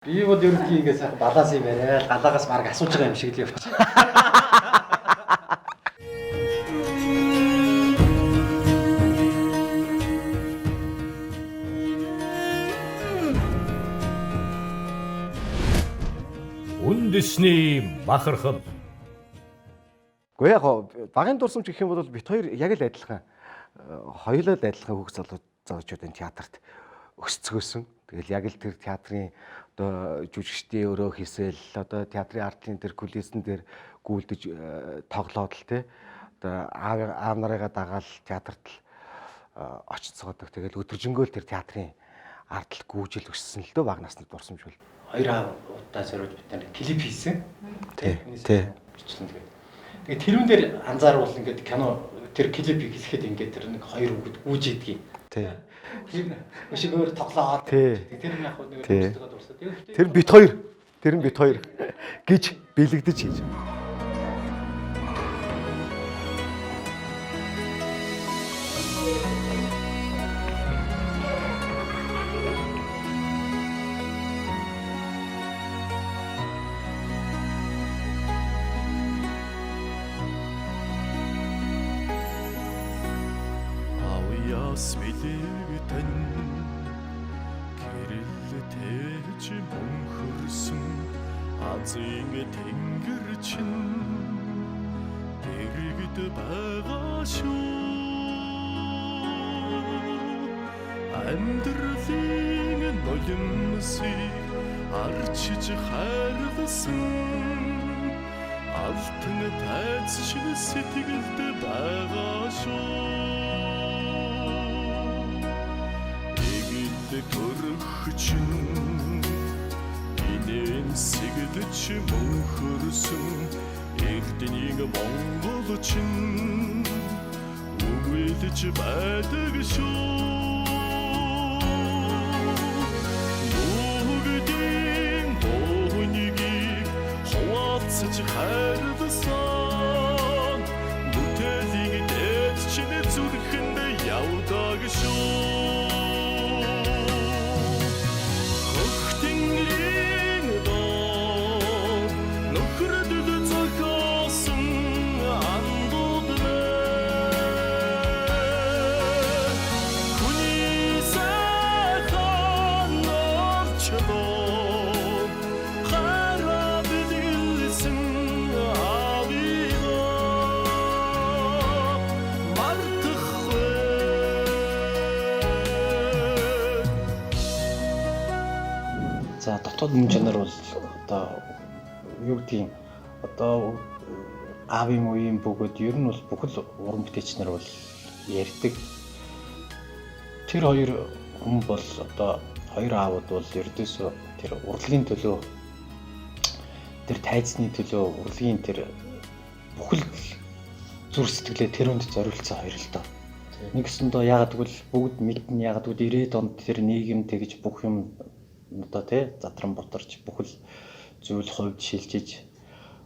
Би бол ерөнхий ингээс яг баланс юм яриа. Галагаас баг асууж байгаа юм шиг л явчих. Үндэсний бахархал. Гэхдээ яг багын дурсамж гэх юм бол бит хоёр яг л адилхан. Хоёулаа л адилхан хүүхд залуучуудын театрт өсцгөөсөн. Тэгэл яг л тэр театрын одоо жүжигчдийн өрөө хийсэл одоо театрын артлын тэр кулисэн дээр гүйлдэж тоглоод л те одоо аав нарыгаа дагаал театрт л очицгоодог. Тэгэл өдөржингөө л тэр театрын ардл гүйжил өссөн л дөө баг насны дурсамж бол. Хоёр аав удаа зориулж бид клип хийсэн. Тий. Бичлэн тэгээд. Тэгээд тэрүүн дээр анзаарвал ингээд кино тэр клипийг хэлэхэд ингээд тэр нэг хоёр хүүхэд гүйж идэгий. Тий. Өшиг өөр тоглоод. Тэр нь яг нэг өөрсдөө дурсаад. Тэр бит хоёр. Тэр нь бит хоёр гэж бэлэгдэж хийж. Свилэгтэн гэрэлтэж мөнхөрсөн азийн тэнгэр чинь дэрэгд байгаа шүү амьдралын нулимсыг арчиж хайрласан алтан тайз шиг сэтгэлд байгаа шүү төрөгчин инээн сэгдэж мөнхөрсөн эрднийг монголчин үгэлж байдаг шүү бүгдийн буунийг хуваалцаж хайрласан бүтээлийн дээд чинь зүрхэнд явдаг шүү За дотоод мөн чанар бол одоо юу гэдгийг одоо аавын үеийн бөгөөд ер нь бол бүхэл уран бүтээлч нар бол ярьдаг. Тэр хоёр хүн бол одоо хоёр аавууд бол ердөөсөө тэр урлагийн төлөө тэр тайзны төлөө урлагийн тэр бүхэл зүр сэтгэлээ тэрөнд зориулсан хоёр л доо. Нэгсэндээ яагаад гэвэл бүгд мэднэ яагаад гэвэл 90-ад онд тэр нийгэм тэгж бүх юм одоо тий задран бутарч бүхэл зүйл хувьд шилжиж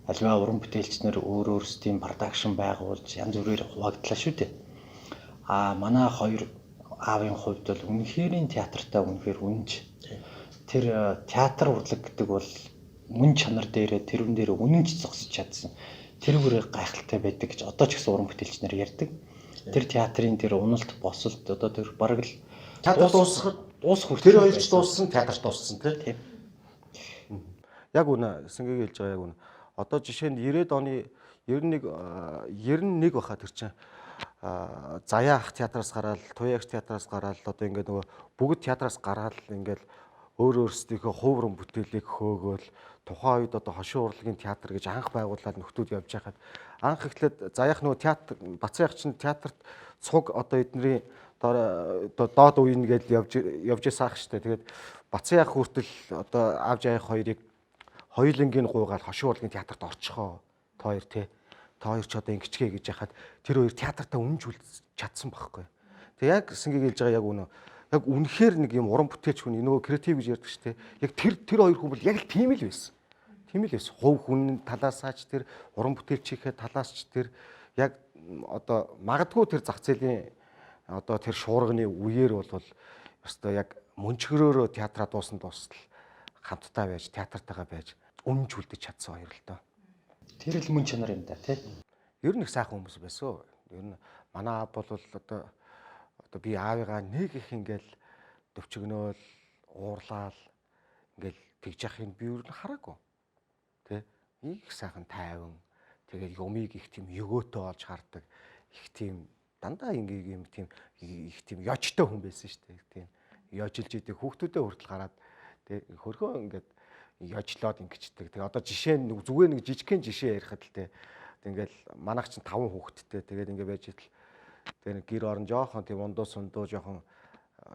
аливаа уран бүтээлч нар өөр өөрсдийн продакшн байгуулж янз бүрээр хуваагдлаа шүү дээ. Манай хоёр аавын хувьд бол үнэхэрийн театртаа үнэхээр үнж тэр театр урлаг гэдэг бол мөн чанар дээрээ тэрүүн дээр үнэнч зогсож чадсан. Тэрүүгээр гайхалтай байдаг гэж одоо ч гэсэн уран бүтээлч нар ярьдаг. Тэр театрын тэр уналт босолт одоо тэр бараг л Театр дуусах тэр хоёр ч дууссан, театр дууссан тийм. Яг үнэ сэнгийг хэлж байгаа яг үнэ. Одоо жишээ нь 90-ад оны 91 баха тэр чинь Заяа ах театраас гараад, Туяагч театраас гараад одоо ингээд нөгөө бүгд театраас гараад ингээд өөр өөрсдийнхөө хувь уран бүтээлийг хөөгөөл тухайн үед одоо хошин урлагийн театр гэж анх байгуулаад нөхдүүд явж байхад анх эхлээд Заяах нөгөө театр Бацаах чинь театрт цуг одоо эдний доод үеийн гэж явж ясаах штэ. Тэгээд Бацаах хүртэл одоо аав жаах хоёрыг хоёулангийн гуйгаал хошин урлагийн театрт орчихоо. Та хоёр те. Та хоёр ч одоо ингэчгээ гэж яхад тэр хоёр театртаа үнж үлдэж чадсан байхгүй. Тэг яг сэнгийг хэлж байгаа яг үнэ. Яг үнэхээр нэг юм уран бүтээлч хүн нөгөө креатив гэж ярьдаг штэ. Яг тэр хоёр хүн бол яг л тийм л байсан. Тийм л байсан. Хувь хүн талаасаач тэр уран бүтээлчийнхээ талаас ч тэр яг одоо магадгүй тэр зах зээлийн одоо тэр шуурганы үеэр бол ёстой яг мөнчгөрөөрөө театраа дуусна дуустал хамтдаа байж, театртайгаа байж үнэнч үлдэж чадсан хоёр л доо. Тэр л мөн чанар юм да тий. Ер нь их сайхан хүмүүс байсан. Ер нь манай аав бол одоо би аавыгаа нэг их ингээл төвчгнөөл, уурлаал ингээл тэгж яхахыг би ер нь хараагүй. Тэ? Их сайхан тайван. Тэгээд юмыг их тийм өгөөтэй олж хардаг. Их тийм дандаа ингээм тийм их тийм ёжтой хүн байсан шүү дээ. Тийм ёжилж идэг хүүхдүүдээ хүртэл гараад тэг хөрхөө ингээд ёжлоод ингэчдэг. Тэгээ одоо жишээ нь зүгээр нэг жижигхэн жишээ ярихад л тэг ингээл манайх чинь 5 хүүхэдтэй. Тэгээд ингээд байж идэл тэгээ нэг гэр орон жоохон тийм ундуу сундуу жоохон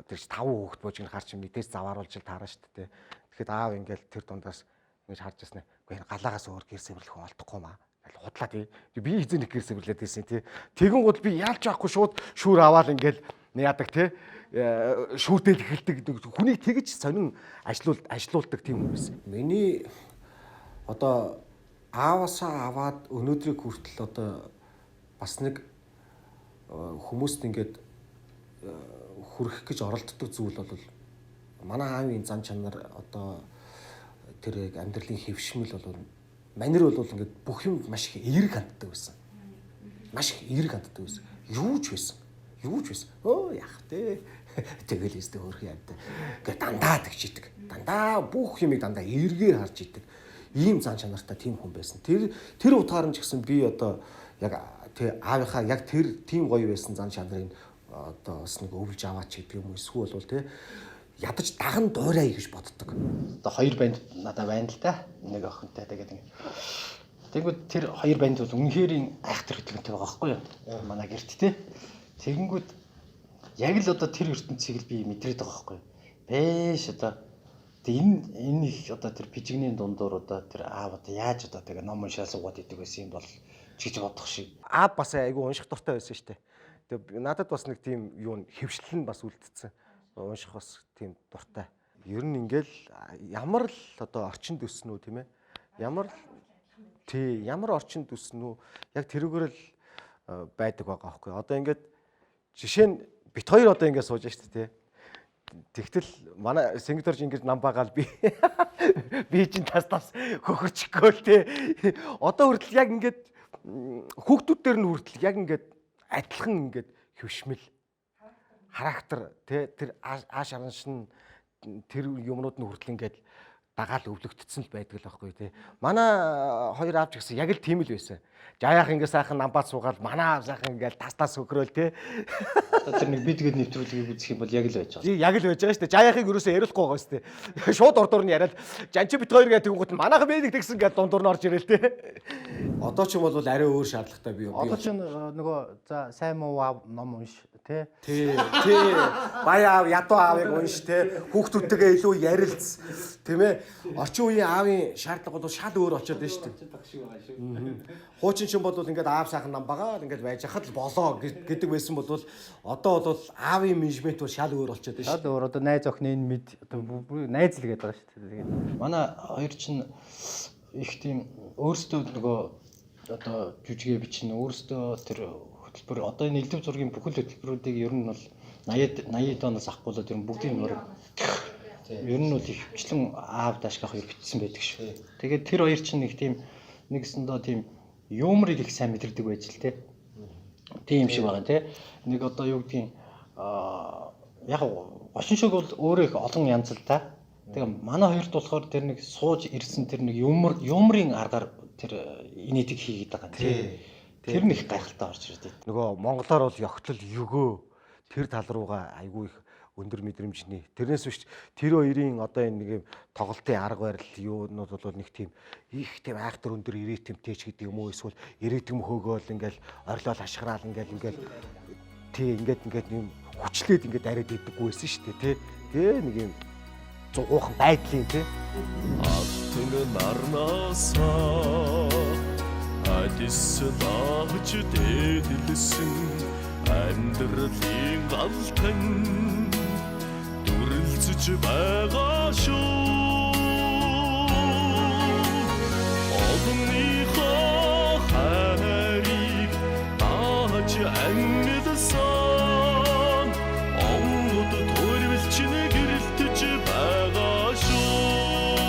тэр 5 хүүхэд бууж ин харч мэдээс завааруулж л таарна шүү дээ. Тэгэхэд аав ингээл тэр дундаас ингэж харж яснаа. Үгүй галаагаас өөр гэр сэвэрлэх хүн олдохгүй маа. Худлаа тий. Би эзэн нэг гэр сэвэрлээд байсан тий. Тэгэн гол би яалч байхгүй шууд шүүр аваад ингээл яадаг тий. Шүүрдэл эхэлдэг хүнийг тэгж сонин ажилуулдаг тийм хүн байсан. Миний одоо ааваасаа аваад өнөөдрийг хүртэл одоо бас нэг хүмүүст ингээд хүрэх гэж оролддог зүйл бол манай аавын зан чанар одоо тэр амьдралын хэвшмэл бол манер бол ингээд бүх юм маш их эерэг ханддаг байсан. Маш их эерэг ханддаг байсан. Юу ч байсан. Өө яах вэ? Тэгэл өстө хөрх яадаг. Ингээд дандаа тэгж идэг. Дандаа бүх юмыг дандаа эргээр харж идэг. Ийм зан чанартай тийм хүн байсан. Тэр утгаар нь ч гэсэн би одоо яг тэр аавынхаа яг тэр тийм гоё байсан зан чанарыг одоо бас нэг өвлж аваач гэдэг юм эсвэл бол тий ядаж даган дуурай гэж боддог. Одоо хоёр банд надад байна л да. Нэг охинтой тэгээд ингэ. Тэгэнгүүт тэр хоёр банд бол үнэхээр айхтар хөдөлгөөнтэй байгаа байхгүй юу? Манай гэрт тий. Тэгэнгүүт яг л одоо тэр ертөнцийг л би мэдрээд байгаа байхгүй юу? Бэш одоо энэ их одоо тэр пижигний дундуур одоо тэр аав одоо яаж одоо тэгээ ном уншаа суугаад идэг байсан юм бол чиж бодох шиг. Аав бас айгүй унших дуртай байсан шүү дээ. Тэгээ надад бас нэг тийм юу хөвшлэл нь бас үлдсэн. Унших бас тийм дуртай. Ер нь ингээл ямар л одоо орчинд өснө үү тийм ээ? Ямар орчинд өснө үү? Яг тэрүүгээр л байдаг байгаа байхгүй. Одоо ингээд жишээ нь бит хоёр одоо ингээд сууж штэ тий. Тэгтэл манай сэнгдорж ингэж нам багаал би чинь тас хөхөрчихгөө л тий. Одоо хүртэл яг ингээд хүүхдүүд дээр нь хүртэл яг ингээд адилхан ингээд хөвшмөл характер тэр ааш араншин тэр юмнууд нь хүртэл ингээд дагаал өвлөгдсөн л байдаг л байхгүй тий. Манай хоёр аавч гэсэн яг л тийм л байсан. Жаяах ингээд сайхан намбаа суугаал манай аав сайхан ингээд тас хөхрөөл тий. Одоо тэр нэг бидгээд нэвтрүүлгийг үзэх юм бол яг л байж байгаа. Яг л байж байгаа шүү дээ. Жаяахыг ерөөсөө яриулахгүй байгаа шүү дээ. Шууд ордоор нь яриад жанчи бит хоёр гэдэг тэнгуут манайхан бэдэг тэгсэн ингээд дундуур нь орж ирэл тий. Одоо ч юм бол арай өөр шаардлагатай би. Одоо ч нөгөө за сайн муу аав ном унш тий. Тий. Баяа аав, ядуу аавыг унш тий. Хүүхдүүдтэйгээ илүү ярилц. Тийм ээ. Орчин үеийн аавын шаардлага бол шал өөр очоод байна шүү дээ. Хуучин чинь бол ингээд аав сайхан нам байгаа ингээд байж хахад л болоо гэдэг байсан бол одоо бол аавын менежмент бол шал өөр болчиход байна шүү. Шал өөр одоо найз охины мэд одоо найз л гэдэг байгаа шүү дээ. Тэгээд манай хоёр чинь их тийм өөрсдөө нөгөө одоо жүжигээ бичнэ өөрсдөө тэр хөтөлбөр одоо энэ элдв зургийн бүхэл хөтөлбөрүүдийг ер нь бол 80 доноос ахгуулаад ер нь бүгдийн нөр ер нь бол ихвчлэн аав даашгах хоёр бичсэн байдаг шүү. Тэгээд тэр хоёр чинь нэг тийм нэгсэндээ тийм юмрыг их сайн мэдэрдэг байж л те. Тийм шиг байгаа те. Нэг одоо юу гэдгийг яг гошин шиг бол өөрөө их олон янз л та. Тэгээ манай хоёрт болохоор тэр нэг сууж ирсэн тэр нэг юмрын аргаар тэр инээдэг хийгээд байгаа те. Тэр нь их гайхалтай орж ирдэг. Нөгөө монголоор бол ёгтлол өгөө тэр тал руугаа айгүй их өндөр мэдрэмжний. Тэрнээс биш тэр хоёрын одоо энэ нэг юм тоглолтын арга барил юунууд бол нэг тийм их тийм айхтар өндөр ирээдэмтэйч гэдэг юм уу эсвэл ирээдэм хөөгөөл ингээл орилол ашгараал ингээл тий ингээд юм хүчлээд ингээд ариад идэггүй байсан шүү дээ тий. Тэгээ нэг юм зуухан байдлын тий. Алтан нарнасаа адис дааж дээдэлсэн амьдралын галтан дүрлцэж байгаа шүү. Одныхоо хайрыг тааж ангидсан онгод төрөлч гэрэлтэж байгаа шүү.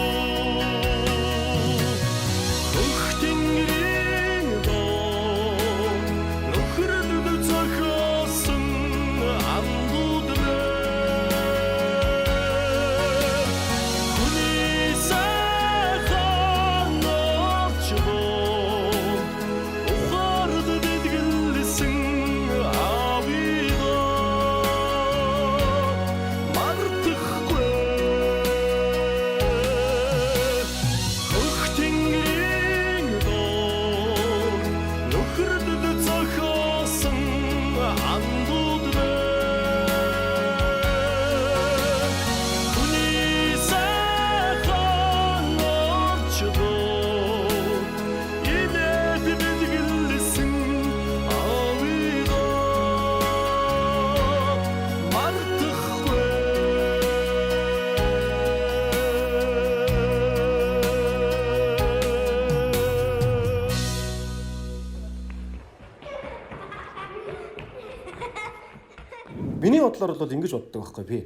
Миний бодлоор бол ингэж боддог байхгүй би.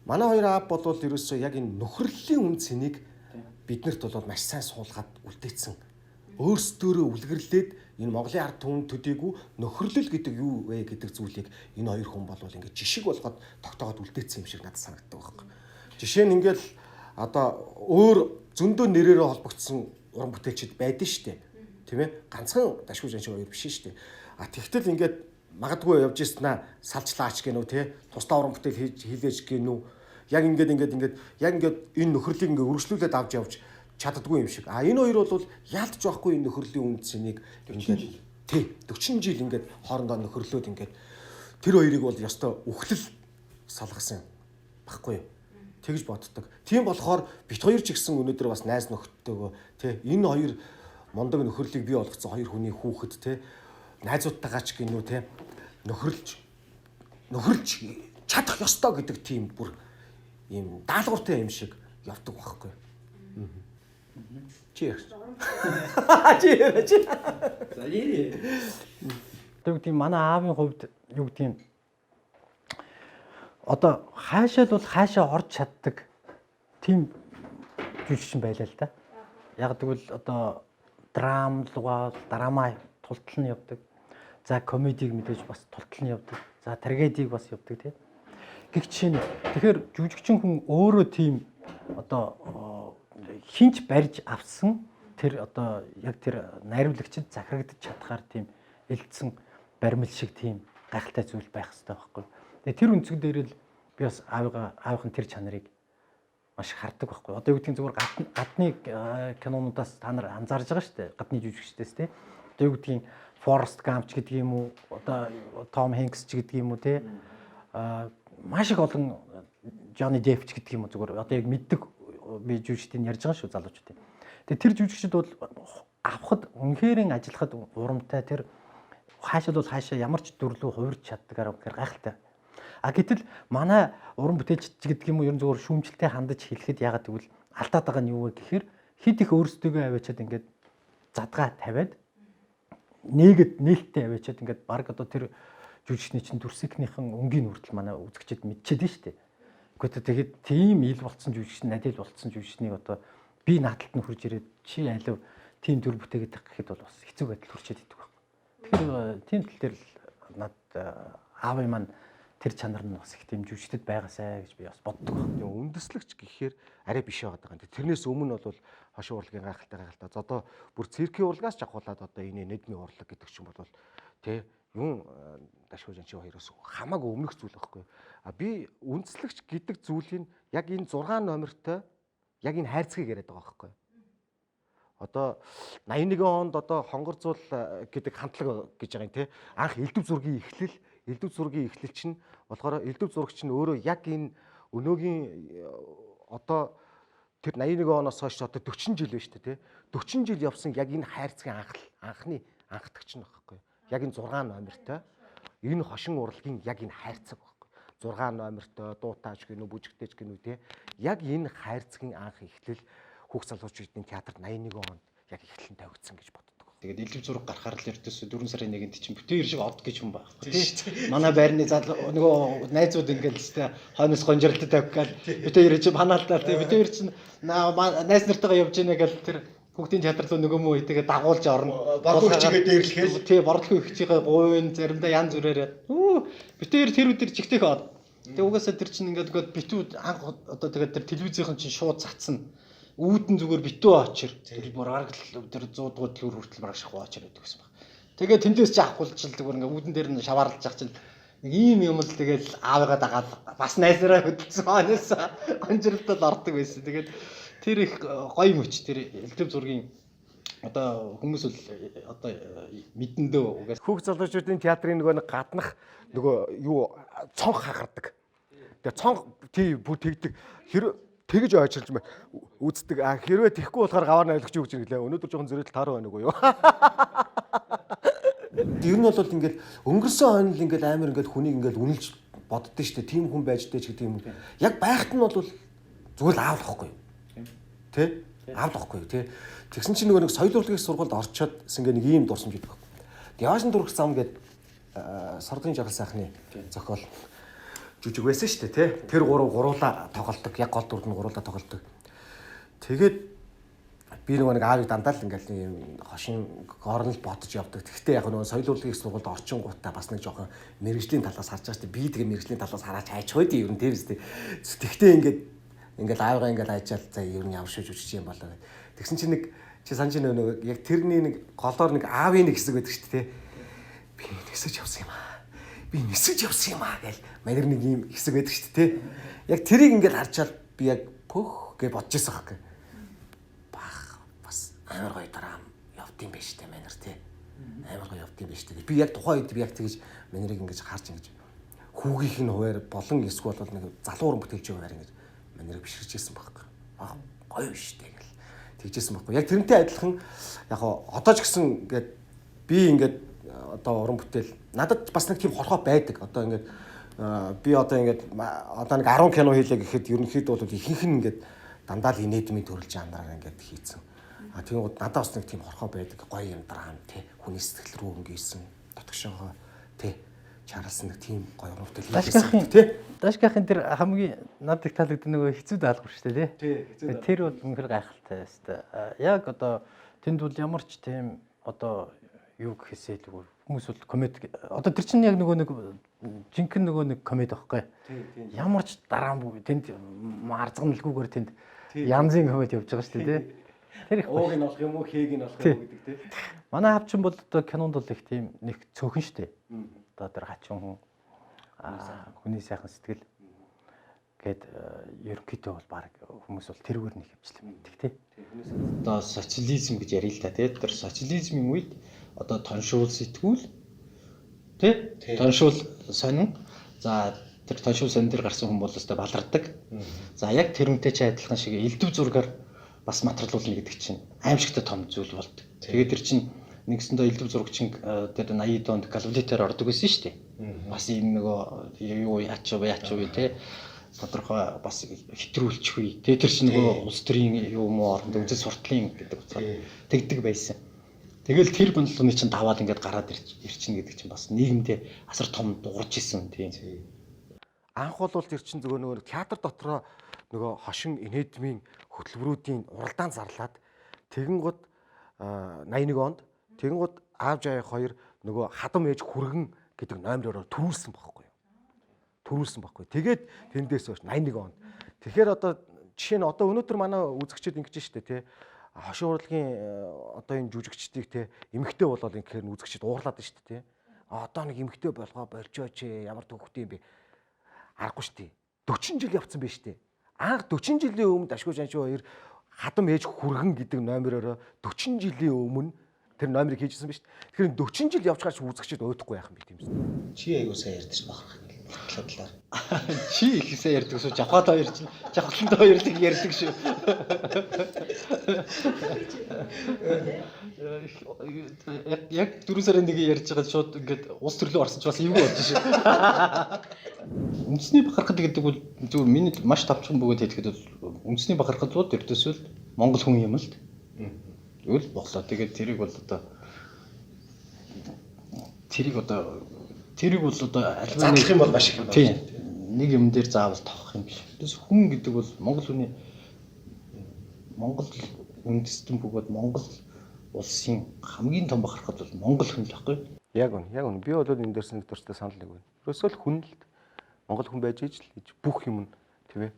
Манай хоёр аав бол ерөөсөө яг энэ нөхөрлөлийн үн цэнийг биднэрт бол маш сайн суулгаад үлдээсэн. Өөрсдөө үлгэрлээд энэ Монголын ард түмэнд төдийгүй нөхөрлөл гэдэг юу вэ гэдэг зүйлийг энэ хоёр хүн бол ингэж жишг болгоод тогтоогод үлдээсэн юм шиг надад санагддаг байхгүй. Жишээ нь ингээл одоо өөр зөндөө нэрээрээ холбогдсон уран бүтээлчд байдаг шүү дээ. Тийм ээ? Ганцхан Дашгүй Жаншин хоёр биш шүү дээ. А тэгтэл ингээд магадгүй явж ирсэн салжлаач гэнүү те тусдаа уран бүтээл хийлээж гэнүү яг ингээд энэ нөхөрлийг ингээд өргөжлүүлээд авч явж чаддаггүй юм шиг. А энэ хоёр бол яалтж байхгүй энэ нөхөрлийн үн цэнийг ингээд 40 жил ингээд хоорондоо нөхөрлөөд ингээд тэр хоёрыг бол ёстой үхлэл салгасан баггүй юу? Тэгж боддог. Тийм болохоор бит хоёр ч гэсэн өнөөдөр бас найз нөхдөдөө те энэ хоёр мундаг нөхөрлийг бий болгоцсон хоёр хүний хүүхэд те найзуудтайгаа ч гинүү те нөхөрлж чадах ёстой гэдэг тийм бүр ийм даалгавартай юм шиг явдаг байхгүй. Cheers. Cheers. За яа. Тэгвэл манай аавын хувьд юу гэдэг юм одоо хаашаа л бол хаашаа орж чаддаг тийм жүжигчин байлаа л да. Яг тэгвэл одоо драма тултал нь явдаг. За комедиг мэдээж бас тултал нь явдаг. За трагедиг бас явдаг тийм. Гэхдээ тэгэхээр жүжигчин хүн өөрөө тийм одоо хинч барьж авсан тэр одоо яг тэр найруулагчид захирагдаж чадхаар тийм элдсэн баримл шиг тийм гайхалтай зүйл байх хэрэгтэй байхгүй. Тэгээ тэр өнцөг дээр л би бас аавынхын тэр чанарыг маш хардаг байхгүй. Одоо юу гэдгийг зүгээр гадны кинонуудаас та нар анзаарж байгаа шүү дээ. Гадны жүжигчдээс тийм. Одоо юу гэдгийг Forrest Gump ч гэдэг юм уу, одоо Tom Hanks ч гэдэг юм уу те. Маш их олон Johnny Depp ч гэдэг юм уу зүгээр одоо яг мэддэг би жүжигчдийн ярьж байгаа шүү залуучууд. Тэгээ тэр жүжигчд бол авахд үнэхэрийн ажиллахад урамтай тэр хаашаа бол хаашаа ямар ч төрлөө хувирч чаддагаар гайхалтай. А гэтэл манай уран бүтээлч гэдэг юм уу ер нь зөвхөн шүүмжлэлтэй хандаж хэлэхэд ягаад гэвэл алдаад байгаа нь юу вэ гэхээр хит их өөрсдөө аваачаад ингээд задгаа тавиад нээлттэй аваачаад ингээд баг одоо тэр жүжигчний чинь дүрсгийнхын өнгийн хүртэл манай үзэгчд мэдчихэд нь шүү дээ. Гэхдээ тэгээд тийм ил болцсон жүжигч надад болцсон жүжигчнийг одоо би нааталт нь хурж ирээд чи алив тийм төр бүтээгээд гэхэд бол бас хэцүү байдал хүрчээд идэг байна. Тэгэхээр тийм тал дээр л над аавын маань тэр чанар нь бас их тийм жүжигчдэд байгаасай гэж би бас боддог байна. Үндэслэгч гэхээр арай биш байгаа юм. Тэрнээс өмнө бол хошин урлагийн гайхалтай. Одоо бүр циркийн урлагаас ч авахуулаад одоо энэ нэдмийн урлаг гэдэг ч юм бол тий юм Дашгүй Жаншин хоёроос хамаагүй өмнөх зүйл байхгүй. А би үндэслэгч гэдэг зүйлийг яг энэ 6 номертой яг энэ хайрцгийг яриад байгаа байхгүй. Одоо 81 онд одоо хонгорзуул гэдэг хамтлаг гэж байгаа юм тий. Анх элдв зургийн эхлэл чинь болохоор элдв зурагч нь өөрөө яг энэ өнөөгийн одоо тэр 81 оноос хойш одоо 40 жил байна шүү дээ тий. 40 жил явсан яг энэ хайрцгийн анхны анхдагч нь байхгүй. Яг энэ 6 номертой энэ хошин урлагийн яг энэ хайрцаг байхгүй. 6 номертой дуутаач гэнүү бүжигтэйч гэнүү тий. Яг энэ хайрцгийн анх эхлэл хүүхд залуучуудын театрт 81 онд яг эхлэн тавигдсан гэж боддог. Тэгээд элдв зураг гарахаар л ердөөсөө 4 сарын 1-нд чинь бүтээр шиг од гэж хүн байхгүй тий. Манай байрны нөгөө найзууд ингээл тест хойноос гонжралтай тавьгаал бүтээр чинь ханаалтаа тий. Бүтээр чинь найз нартайгаа явж ийнэ гэл тэр хүүхдийн театр руу нөгөө мөө идэгээ дагуулж орно. Борлого ихчигээ дээрлэхэл тий борлого ихчигээ гуйн заримдаа янз бүрээр бүтээр тэр өдөр чигтэйх од. Тэгээ угаасаа тэр чинь ингээд битүү анх одоо тэгээд тэр телевизийн чинь шууд цацсан. Үүдэн зүгээр битүү очир. Тэр бараг л тэр 100 дугаар төр хүртэл бараг шахуу очир гэдэг байсан баг. Тэгээ тэндээс ч авахулж л зүгээр ингээ үүдэн дээр нь шаваарлаж ах чинь нэг ийм юм л тэгэл аавыгаа дагаад бас найзараа хөдөлсөн хойноос онжиртад ордог байсан. Тэгээд тэр их гоё мөч тэр элдв зургийн одоо хүмүүс бол одоо мэдэндөө угаас хүүхд залуучуудын театрын нөгөө гаднах нөгөө юу цонх хагардаг. Тэгээ цонх тий бүр тэгдэг тэгж ойчилж үздэг. Хэрвээ тэхгүй болохоор гавар навлагч юу гэж нэглээ. Өнөөдөр жоохон зөрөөл таараа байна уу юу? Ер нь бол ингээд өнгөрсөн хойно л ингээд амар ингээд хүнийг ингээд үнэлж боддөө штэ. Тим хүн байж дэ ч гэдэг юм. Яг байхад нь бол зүгээр л аавлахгүй. Тэ? Аавлахгүй тий. Тэгсэн чинь нөгөө нэг соёл урлагийн сургуульд орчоод ингээ нэг ийм дурсамж идэг. Яваашин дурх зам гэдэг Сордын жаргал сайхны зохиол жүжиг байсан шүү дээ тий. Тэр гуруула тоглолдог. Яг гол дүрд нь гуруула тоглолдог. Тэгээд би нэг аавыг дандаа л ингээл юм хошин орнол бодож явдаг. Гэхдээ яг нөгөө соёл урлагийн их сургуульд орчингуудаа бас нэг жоохон мэрэгжлийн талаас харж байгаа шүү дээ. Би тэгээ мэрэгжлийн талаас хараач хайчих байдیں۔ Ер нь тийм үстэй. Тэгтээ ингээд аавгаа ингээд ажаал за ер нь ямар шиж үжиж юм болоо гэх. Тэгсэн чинь нэг чи санаж нөгөө яг тэрний нэг голоор нэг аавын нэг хэсэг байдаг шүү дээ. Би нисэж явсан юм аа. Би нисэж явсан юм аа гэл манер нэг юм хэсэг байдаг шүү дээ. Яг тэрийг ингээд харчаал би яг пөх гэж бодож байсан хэрэг. Амар гоё дараа явдсан байж тээ манер тий. Амар гоё явдсан байж тээ. Би яг тухайн үед би яг тэгэж манерыг ингэж харж ингэж хүүгийнх нь хуваар болон эсвэл бол нэг залууран бүтээлч хуваар ингэж манерыг биширч ирсэн байхгүй. Аа гоё биш тээ гэл тэгжсэн байхгүй. Яг тэрнтэй адилхан яг одоо ч гэсэн ингээд би ингээд одоо уран бүтээл надад бас нэг тийм хорхоо байдаг. Одоо ингээд би одоо ингээд одоо нэг 10 кино хийлээ гэхэд ерөнхийдөө бол ихэнх нь ингээд дандаа л инээдмийн төрөл жанраар ингээд хийцэн. Тэгээд надад бас нэг тийм хорхоо байдаг гоё юм драм тий хүний сэтгэл рүү өнгөйсөн дотгошоогоо тий чарлсан нэг тийм гоё уран бүтээл хийсэн тий. Дашкахын тэр хамгийн надад таалагдсан нөгөө хэцүү даалгавар шүү дээ тий. Тэр бол үнэхээр гайхалтай өстой. Яг одоо тэнд бол ямар ч тийм одоо юу гэхээсээ л хүмүүс бол комеди одоо тэр чинь яг нөгөө нэг жинхэнэ нөгөө нэг комеди байхгүй. Ямар ч дараа нь тэнд арзганалгүйгээр тэнд янзын комеди явж байгаа шүү дээ тий. Тэр их ууг нь болох юм уу, хээг нь болох юм уу гэдэг тий. Манай хавчин бол одоо кинонд бол их тийм нэг цөөхөн штэ. Одоо тэр хачин хүн хүний сайхан сэтгэл гээд ерөнхийдөө бол баг хүмүүс бол тэрүүгээр нэг хөвчлэн мэддэг тий. Одоо социализм гэж ярил л та тий. Тэр социализмын үед одоо тоншуул сэтгүүл тий. Тоншуул сонин. За тэр тоншуул сонин дээр гарсан хүн бол өстой балардаг. За яг тэрнтэй ч адилхан шиг элдв зургаар бас материалуулна гэдэг чинь аимшигтай том зүйл болд. Тэгээд тэр чинь нэгсэндээ элдв зурагчин тэр 80-д онд калкулятор ордог байсан шүү дээ. Бас ийм нөгөө юу яач вэ те тодорхой бас хэтрүүлчих үе. Тэгээд тэр чинь нөгөө улс төрийн юу муу оронд үзэл суртлын гэдэг утгаар тэгдэг байсан. Тэгэл тэр бодлооны чинь даваад ингээд гараад ирчин гэдэг чинь бас нийгэмдээ асар том дуурж исэн тийм. Анх бол тэр чинь зөвхөн нөгөө театр дотроо нөгөө хошин инээдмийн хөтөлбөрүүдийн уралдаан зарлаад тэгэнгუთ 81 онд тэгэнгуთ аав жаах хоёр нөгөө хадам ээж хүргэн гэдэг номероор төрүүлсэн байхгүй юу. Төрүүлсэн байхгүй. Тэгээд тэндээс хойш 81 онд. Тэгэхээр одоо жишээ нь одоо өнөөдөр манай үзэгчид ингэж штэ тий. Хошин урлагийн одоо энэ жүжигчдийг тий эмэгтэй болоод ингэхээр үзэгчид уурлаад штэ тий. Одоо нэг эмэгтэй болгоо болжооч ямар төвхтэй юм бэ. Аргагүй штэ. 40 жил явцсан байж штэ. Анх 40 жилийн өмнө Дашгүй Жаншин хоёр хадам ээж хүргэн гэдэг номероор 40 жилийн өмнө тэр номерыг хийжсэн биз дээ. Тэгэхээр 40 жил явж гаач үзэгчд өөдөхгүй яах юм бэ тийм үү? Чи айгуу сайн ярьдаж бахарх талаар. Чи их сайн ярьдаг шүү. Жавхад хоёр чинь жавхланд хоёр л ярьдаг шүү. Яг 4 сарын нэг ярьж байгаа шууд ингээд улс төрлөө орсон ч бас эвгүй болж шүү. Үндэсний бахархад гэдэг бол зөв миний маш тавчхан бөгөөд хэлэхэд бол үндэсний бахархад бол ердөөсөө Монгол хүн юм л д. Тэгвэл боглоо. Тэгээд тэрийг бол одоо задлах юм бол маш их юм байна. Нэг юм дээр заавал тоох юм биш. Тэс хүн гэдэг бол Монгол хүний Монгол үндэстэн бөгөөд Монгол улсын хамгийн том бахархад бол Монгол хүн л байхгүй. Яг үнэ. Би бол энэ дээрс нэг дуртай санал нэг байна. Ерөөсөө л хүн л Монгол хүн байж иж л гэж бүх юм нь тийм ээ.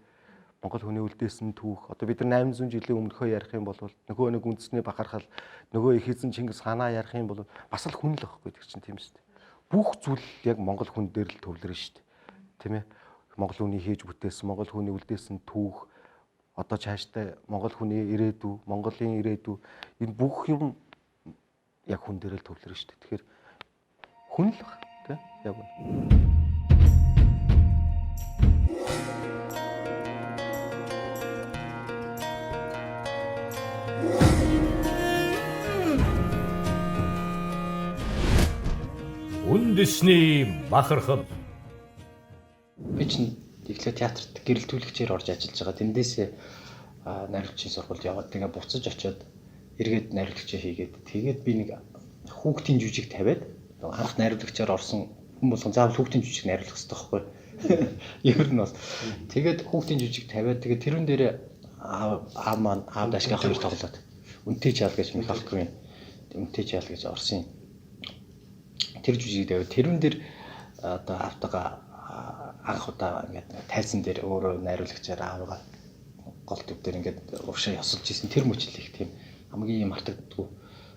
Монгол хүний үлдээсэн түүх. Одоо бид нар 800 жилийн өмнөхөө ярих юм бол нөгөө нэг үндэсний бахархал, нөгөө их эзэн Чингис хаанаа ярих юм бол бас л хүн л байхгүй гэдэг чинь тийм шүү дээ. Бүх зүйл яг Монгол хүн дээр л төвлөрнө шүү дээ. Тийм ээ. Монгол хүний хийж бүтээсэн, Монгол хүний үлдээсэн түүх, одоо цаашдаа Монгол хүний ирээдүй, Монголын ирээдүй энэ бүх юм яг хүн дээр л төвлөрнө шүү дээ. Тэгэхээр хүн л баг тийм яг үнэ. Үндэсний бахархал. Би чинь эхлээ театрт гэрэлтүүлэгчээр орж ажиллаж байгаа. Тэндээсээ найруулагчийн сургуульд яваад тэгээ буцаж очиод эргээд найруулагчаа хийгээд тэгээд би нэг хүүхдийн жүжиг тавиад анх найруулагчаар орсон хүн болгон заавал хүүхдийн жүжиг найруулах хэрэгтэй байхгүй. Ер нь бас. Тэгээд хүүхдийн жүжиг тавиад тэгээд тэрүүн дээр аав маань аав дашгаа хоёр тоглоод. Үнтэй жаал гэж Михалковын үнтэй жаал гэж Орсын тэр жүжиг тавиад тэрүүн дээр одоо автага анх удаа ингээд тайзан дээр өөрөө найруулагчаар аавгаа гол төв дээр ингээд уушаа ёсолж исэн тэр мөчл их тийм хамгийн мартагддаггүй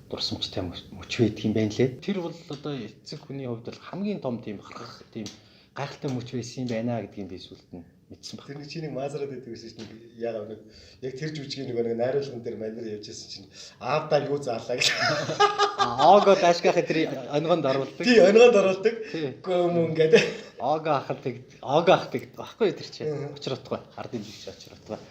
дурсамжтай мөч байдаг юм байна лээ. Тэр бол одоо эцэг хүний хувьд бол хамгийн том тийм харах тийм гайхалтай мөч байсан юм байна гэдгийг би сүлд нь мэдсэн баг. Тэр нэг чиний маазраад байдаг гэсэн чинь яагаад нэг яг тэр жүжигийн нэг найруулган дээр манер явж байсан чинь аавдаа юу заалаа гэж. Ого дашгах тэр онгонд оруулдаг. Тий онгонд оруулдаг. Үгүй юм ингээд. Ого ахдаг баггүй тэр чинь. Очир утгагүй. Ардын жигч очир утгагүй.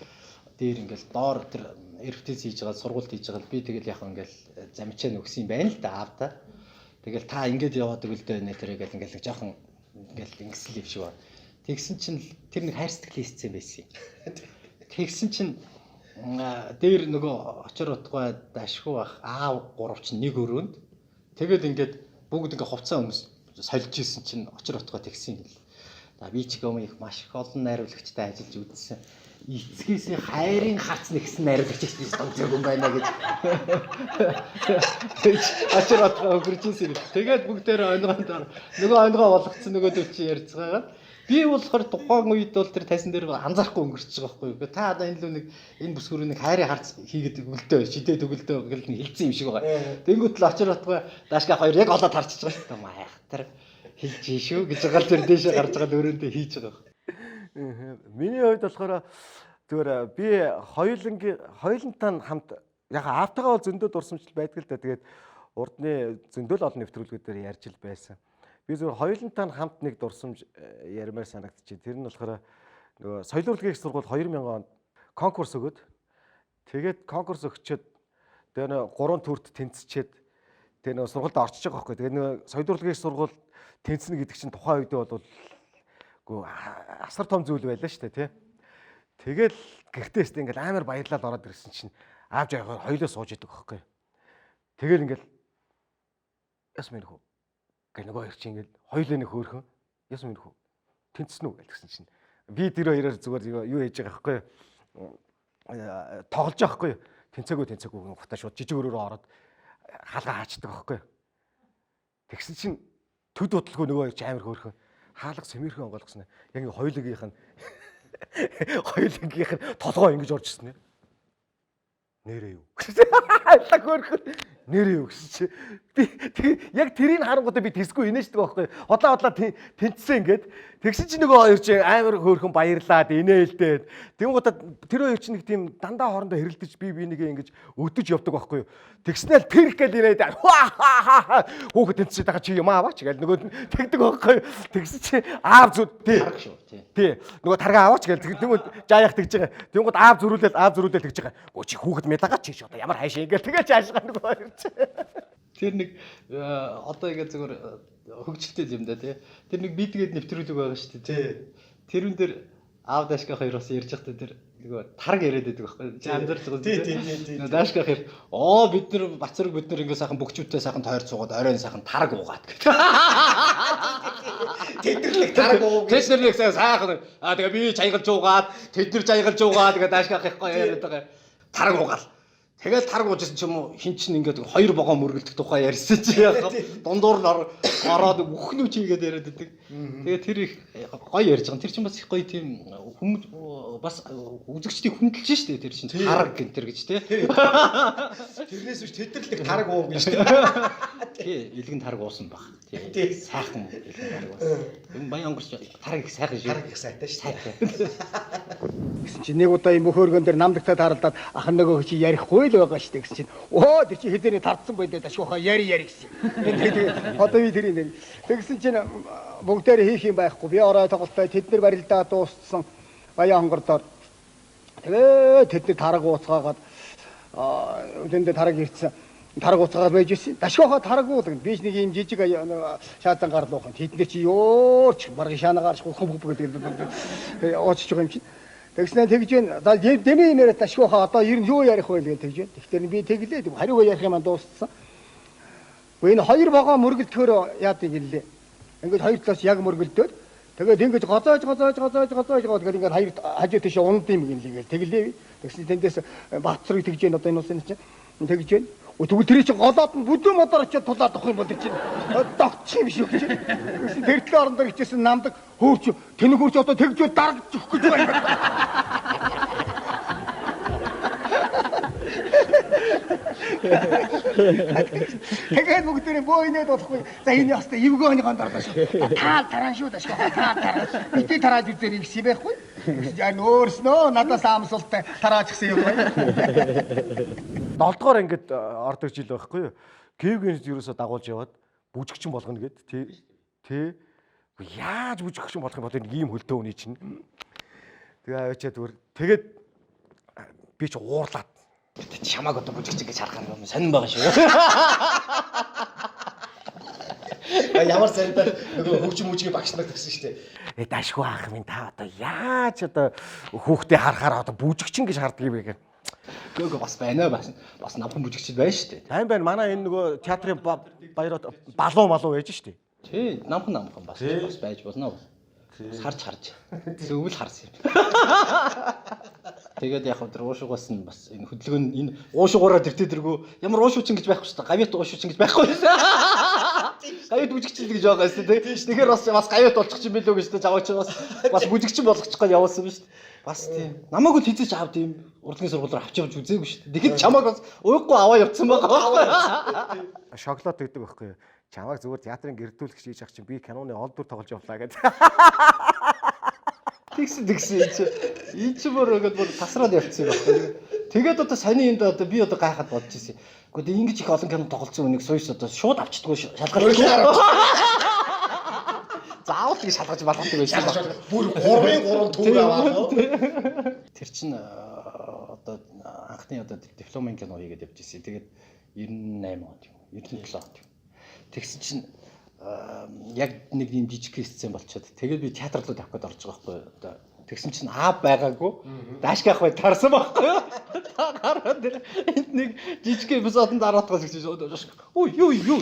Дээр ингээл доор тэр эрфтэс хийж байгаа сургуульд хийж байгаа би тэгэл яг ингээл замчаа нөгсөн юм байна л да аавда. Тэгэл та ингээд яваадаг л дээ нэ тэр ингээл нэг жоохон ингээл ингэсэл юм шиг ба. Тэгсэн чинь тэр нэг хайр сэтгэлийн сцен байсан юм. Тэгсэн чинь дээр нөгөө очир утгагүй дашгүй бах аав гурав чинь нэг өрөөнд тэгэл ингээд бүгд ингээ хувцас өмс сольж исэн чинь очир утгагүй тэгсэн юм. За би ч юм их маш их олон найруулагчтай ажиллаж үзсэн. Эцгээс хайрын хац нэгсэн найруулагч гэсэн зөв юм байна гэж. Очир утгагүй хөрж исэн. Тэгээд бүгдээр онгонд нөгөө онгоо болгоцсон нөгөө төв чи ярьцгаагаад би болохоор тухайн үед бол тэр тайсан дээр анзаарахгүй өнгөрч байгаа байхгүй юу. Та одоо энэ л нэг энэ бүсгүүрийн нэг хайрын харц хийгээд өгөлдөө шидээд өгөлдөө гэл нь хилцсэн юм шиг байгаа. Тэнгүүт л очир утгагүй дашгаа хоёр яг олоод харчихж байгаа юм аа. Тэр хэлж шүү гэж гал тэр дээшээ гарч байгаа өрөөндөө хийж байгаа. Миний хувьд болохоор зүгээр би хоёулантай хамт яг аавтайгаа бол зөндөө дурсамжтай байдаг л да. Тэгээд урдны зөндөө л олон нэвтрүүлгүүдээр ярьж ил байсан. Би зүгээр хоёулантай хамт нэг дурсамж ярмаар санагдчих. Тэр нь болохоор нөгөө соёлын урлагийн их сургууль 2000 онд конкурс өгөөд тэгээд конкурс өгчөөд тэгээ нөгөө 3 төрт тэнцчээд тэгээ нөгөө сургуульд орчиж байгаа байхгүй. Тэгээ нөгөө соёлын урлагийн их сургууль тэнцэнэ гэдэг чинь тухайн үед бол үгүй асар том зүйл байлаа шүү дээ тий. Тэгэл гэртээс ингээл амар баярлаад ороод ирсэн чинь аав жаагаар хоёулаа сууж идэг байхгүй. Тэгэл ингээл яс мэрх үү. Гэ нөгөө хоёр чинь ингээл хоёулаа нэг хөөрхөн яс мэрх үү. Тэнцсэн үү гэсэн чинь би тэр хоёроор зүгээр юу хийж байгаа байхгүй. Тоглож байгаа байхгүй. Тэнцээгүй гутаа шууд жижиг өрөөрөө ороод хаалгаа хаачдаг байхгүй. Тэгсэн чинь төд бодлого нөгөө хоёр чинь амар хөөрхөн хаалга сэмэрхэн онгойлгосон. Яг ингээ хоёулыгийнх нь толгой ингэж орж ирсэн нэ. Нэрээ юу? Аллах хөөрхөн нэрээ юу гэсэн чи би яг тэрийг харангуудаа би тэсгүй инээждэг байхгүй. Хотлоо тэнцсэн ингээд тэгсэн чи нөгөө хоёр чинь амар хөөрхөн баярлаад инээлдээд тэнгуудаа тэр хоёр чинь нэг тийм дандаа хоорондоо хэрэлдэж би нэгээ ингэж өдөж явдаг байхгүй. Тэгснээр тэрх гэл ирээд хөөхөд тэнцээд байгаа чи юм аваач гэл нөгөө тэгдэг байхгүй. Тэгсэн чи аав зүд тий нөгөө тарга аваач гэл тэнгууд жааяах тэгж байгаа. Тэнгууд аав зөрүүлэл тэгж байгаа. Өө чи хөөхөд медагаа чи одоо ямар хайшаа ингээл тэгэж аашгаа нөгөө хоёр чи. Тэр нэг одоо ингэ зүгээр хөгжилтэй юм да тий. Тэр нэг бидгээд нэвтрүүлэг байгаа шүү дээ тий. Тэрүүн дээр аав дашгаа хоёр бас ярьж байхдаа тэр нөгөө тарг яриад байдаг байхгүй. Чи амжирч байгаа тий. Дашгаа хоёр бид нар бацраг бид нар ингэ сайхан бөгчүүтэй сайхан тойр цуугаад оройн сайхан тарг уугаад гэх. Тэдэрлэг тарг ууг. Тэдэрлэг сайхан тэгээ би чайгалж уугаад тэд нар чайгалж уугаад тэгээ дашгаа хахгүй яриад байгаа. Тарг уугаал. Тэгэл тарг уужсэн ч юм уу хин чин ингээд хоёр богоо мөргөлдөх тухай ярьсан чи яах дундуур нь ороод үхнүү чигээд яриад байдаг. Тэгээ тэр их гоё ярьж байгаа. Тэр чин бас их гоё тийм бас үзэгчдийг хүндэлж штэ тэр чин тарг гэнтэр гэж тий. Тэрнээс биш тэдэрлэг тарг ууг гэж тий. Тий, илгэн тарг уусан баг. Тий. Сайхан илгэн тарг уусан. Энэ баян онгорч тарг их сайхан шүү. Тарг их сайтай шүү. Гэсэн чинь нэг удаа юм хөргөн дээр намдагтаа таралдаад ах нөгөө чи ярихгүй л байгаа шүү дээ гэсэн чинь оо тэр чи хэдэрээ тардсан байлаа дашгүйхаа яри гэсэн. Тэгээд одоо би тэр юм. Тэгсэн чинь бүгдээр хийх юм байхгүй. Би орой тоглолтоо тэд нар барилдаа дууссан баян хонгордоор. Тэгээд тэд нар тараг ууцгаагаад үдэндээ тараг ирсэн. Тараг ууцгаагаад байж ирсэн. Дашгүйхаа тараг уудаг. Би нэг юм жижиг шаадан гарлуухан. Тэд нар чи ёорч баргын шаанагаар хөх гэдэг ууцж байгаа юм чинь. Тэгснээр тэгж байна. За дэмий нэрээ ташгүйхаа одоо ер нь юу ярих вэ гэж тэгж байна. Тэгэхээр би тэглээ. Хариугаа ярих юм дууссан. Гэхдээ энэ хоёр богоо мөргөлдөхөөр яадаг гэлээ. Ингээд хоёр талаас яг мөргөлдөөд Тэгээд ингэж гоцоож тэгээд ингээд хоёр хажуу тийш унад юм гинлээ. Тэглээ. Тэгсэн тэндээс Баатарыг тэгж яана одоо энэ усын чинь тэгж байна. Тэгвэл тэр чинь голоод нь бүдүү модоор очиод тулаад авах юм бол чинь догч юм шиг гэж. Тэр төлөө орондоо хичээсэн намдаг хөөч тэнэг хөөч одоо тэгж дарагч өгөх гэж байна. Тэгээд бүгдээ бөөйнэд болохгүй. За энэ ястаа эвгөөний гондорлоо шүү. Таал таран шүү дашгүй. Таал таран. Бити тарааж үзэр их шиг байхгүй. За нөөснөө надаас аамсуултай тараачихсан юм байна. 7 дугаар ангид ордог жил байхгүй юу? Гэвгэнэд ерөөсө дагуулж яваад бүжигчин болгоно гэд тий. Яаж бүжигчин болох юм бол энэ ийм хөлтөө үний чинь. Тэгээ авчиад тэгээд би ч уурлаад чамаг одоо бүжигчин гэж харахаар юм сонирн байгаа шүү. Ямар сандаар нөгөө хөгжим мүжгийн багш нар гэсэн шүү дээ. Дашгүй ах минь та одоо яаж одоо хүүхдээ харахаар одоо бүжигчин гэж харддаг юм бэ гэх. Гөө бас байна бас намхан бүжигчд байна шүү дээ. Тань байна. Манай энэ нөгөө театрын баярууд балуу байж шүү дээ. Тий, намхан бас байж болно. Харж. Зөвл харсан юм. Тэгээд яг өдөр уушуугаас нь бас энэ хөдөлгөөн энэ уушуугаараа тэртэргүү ямар уушуучин гэж байхгүй шүү дээ. Гавьт уушуучин гэж байхгүй байсан. Гавьт бүжигчин гэж байгаа шүү дээ. Тэгэхээр бас гавьт болчих юм билүү гэж жаваач бас бүжигчин болгочих гээд явуулсан биз дээ. Бас тийм. Намайг л хизэж аав тийм урлагийн сургууль руу авч явж үзээгүй шүү дээ. Тэгэхэд чамайг бас уухгүй аваа явцсан байгаа. Шоколад гэдэг байхгүй юу? Чамайг зүгээр театрын гэрдүүлэх хийж ах чинь би киноны ол дүр тоглож явлаа гэдэг. Тэгсэн энэ ч бүр ингээд бүр тасраад явцсан юм байна. Тэгээд одоо саний энд одоо би одоо гайхаад бодож ирсэн. Гэхдээ ингэж их олон кино тоглолцсон үнийг сууж одоо шууд авчдаггүй шалгаж. Заавал гэж шалгаж балгадаг байсан байна. Бүр 3-3 төв аваад. Тэр чинь одоо анхны одоо дипломын кино хийгээд явж ирсэн. Тэгээд 98 онд юм. 97 онд юм. Тэгсэн чинь яг нэг юм жижиг сцен болчиход тэгээд би театр руу тавих гээд орж байгаа байхгүй юу. Одоо тэгсэн чинь байгаагүй. Даашгаах бай тарсан байхгүй юу. Гараад тэр нэг жижиг эпизодонд дараатгаас гэж өө юу.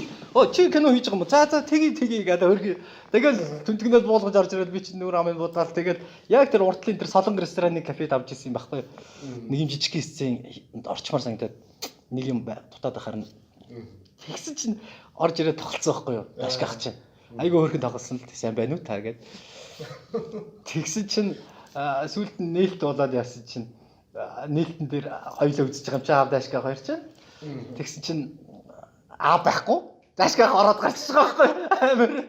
Чи кино хийж байгаа юм уу? За тгий гэдэг хөргий. Тэгэл түнтгнээс буулгаж орж ирээд би чинь нүүр амын буудаал тэгээд яг тэр уртлын тэр солонг рестораны кафед авч ирсэн юм байхгүй юу. Нэг юм жижиг сцен орчмоор санагдаад нэг юм дутаад ахаар тэгсэн чинь орж ирээд тоглолцсон байхгүй юу? Даашгаах чинь. Айгүй хөөрхөн тоглосон л сайн байна уу та гэд. Тэгсэн чинь сүүлд нь нээлт болоод яасан чинь нээлтэн дээр хоёлоо үзэж байгаа юм чи аав даашгаах хоёр чинь. Тэгсэн чинь аав байхгүй. Даашгаах ороод гарч байгаа байхгүй юу?